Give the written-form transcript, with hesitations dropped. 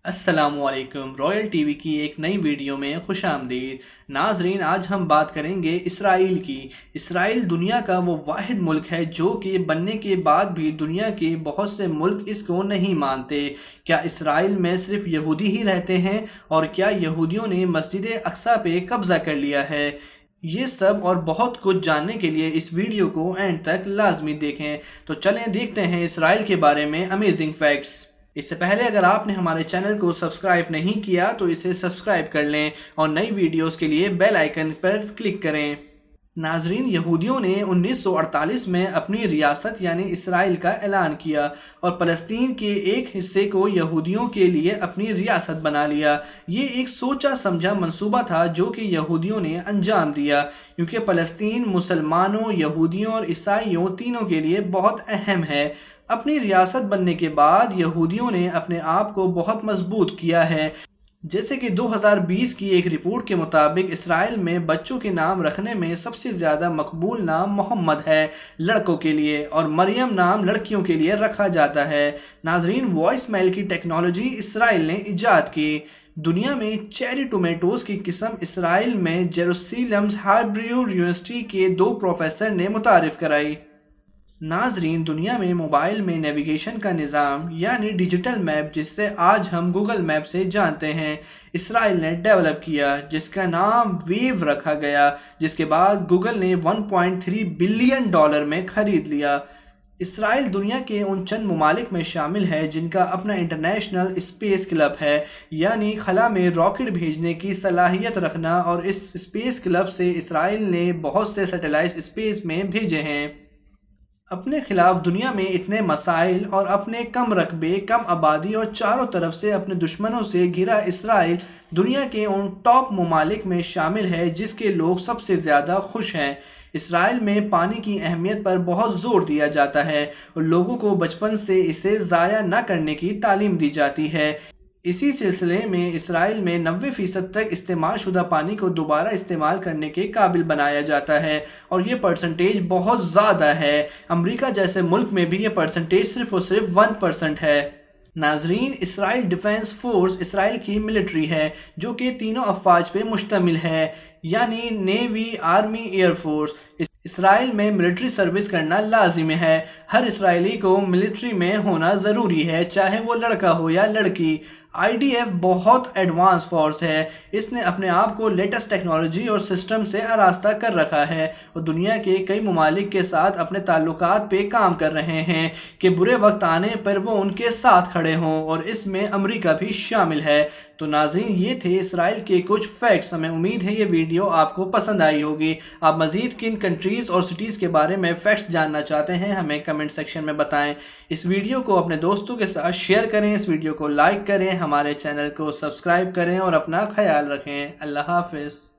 अस्सलाम वालेकुम। Royal TV की एक नई वीडियो में खुश आमदीद। नाजरीन, आज हम बात करेंगे इसराइल की। इसराइल दुनिया का वो वाहिद मुल्क है जो कि बनने के बाद भी दुनिया के बहुत से मुल्क इसको नहीं मानते। क्या इसराइल में सिर्फ यहूदी ही रहते हैं और क्या यहूदियों ने मस्जिद अक्सा पे कब्ज़ा कर लिया है? ये सब और बहुत कुछ जानने के लिए इस वीडियो को एंड तक लाजमी देखें। तो चलें देखते हैं इसराइल के बारे में अमेजिंग फैक्ट्स। इससे पहले अगर आपने हमारे चैनल को सब्सक्राइब नहीं किया तो इसे सब्सक्राइब कर लें और नई वीडियोस के लिए बेल आइकन पर क्लिक करें। नाजरीन, यहूदियों ने 1948 में अपनी रियासत यानी इसराइल का ऐलान किया और फ़लस्तीन के एक हिस्से को यहूदियों के लिए अपनी रियासत बना लिया। ये एक सोचा समझा मंसूबा था जो कि यहूदियों ने अंजाम दिया, क्योंकि फ़लस्तीन मुसलमानों, यहूदियों और ईसाइयों तीनों के लिए बहुत अहम है। अपनी रियासत बनने के बाद यहूदियों ने अपने आप को बहुत मजबूत किया है। जैसे कि 2020 की एक रिपोर्ट के मुताबिक इसराइल में बच्चों के नाम रखने में सबसे ज़्यादा मकबूल नाम मोहम्मद है लड़कों के लिए, और मरियम नाम लड़कियों के लिए रखा जाता है। नाजरीन, वॉइस मेल की टेक्नोलॉजी इसराइल ने इजाद की। दुनिया में चेरी टोमेटोज़ की किस्म इसराइल में जेरूसलम हाइब्रू यूनिवर्सिटी के 2 प्रोफेसर ने मुतारिफ कराई। नाजरीन, दुनिया में मोबाइल में नेविगेशन का निज़ाम यानी डिजिटल मैप, जिससे आज हम गूगल मैप से जानते हैं, इसराइल ने डेवलप किया, जिसका नाम वेव रखा गया, जिसके बाद गूगल ने $1.3 बिलियन में ख़रीद लिया। इसराइल दुनिया के उन चंद ममालिक में शामिल है जिनका अपना इंटरनेशनल स्पेस क्लब है, यानी खला में रॉकेट भेजने की सलाहियत रखना, और इस स्पेस क्लब से इसराइल ने बहुत से सैटेलाइट स्पेस में भेजे हैं। अपने खिलाफ दुनिया में इतने मसाइल और अपने कम रकबे, कम आबादी और चारों तरफ से अपने दुश्मनों से घिरा इसराइल दुनिया के उन टॉप ममालिक में शामिल है जिसके लोग सबसे ज़्यादा खुश हैं। इसराइल में पानी की अहमियत पर बहुत ज़ोर दिया जाता है और लोगों को बचपन से इसे ज़ाया न करने की तालीम दी जाती है। इसी सिलसिले में इसराइल में 90% तक इस्तेमाल शुदा पानी को दोबारा इस्तेमाल करने के काबिल बनाया जाता है, और ये परसेंटेज बहुत ज़्यादा है। अमेरिका जैसे मुल्क में भी ये परसेंटेज सिर्फ और सिर्फ 1% है। नाजरीन, इसराइल डिफेंस फोर्स इसराइल की मिलिट्री है जो कि तीनों अफवाज पे मुश्तमिल है, यानी नेवी, आर्मी, एयरफोर्स। इसराइल में मिलिट्री सर्विस करना लाजिम है। हर इसराइली को मिलिट्री में होना ज़रूरी है, चाहे वो लड़का हो या लड़की। IDF बहुत एडवांस फोर्स है। इसने अपने आप को लेटेस्ट टेक्नोलॉजी और सिस्टम से आरास्ता कर रखा है और दुनिया के कई ममालिक के साथ अपने ताल्लुकात पे काम कर रहे हैं कि बुरे वक्त आने पर वो उनके साथ खड़े हों, और इसमें अमेरिका भी शामिल है। तो नाज़रीन, ये थे इसराइल के कुछ फैक्ट्स। हमें उम्मीद है ये वीडियो आपको पसंद आई होगी। आप मज़ीद किन कंट्रीज़ और सिटीज़ के बारे में फैक्ट्स जानना चाहते हैं हमें कमेंट सेक्शन में बताएं। इस वीडियो को अपने दोस्तों के साथ शेयर करें, इस वीडियो को लाइक करें, हमारे चैनल को सब्सक्राइब करें और अपना ख्याल रखें। अल्लाह हाफ़िज़।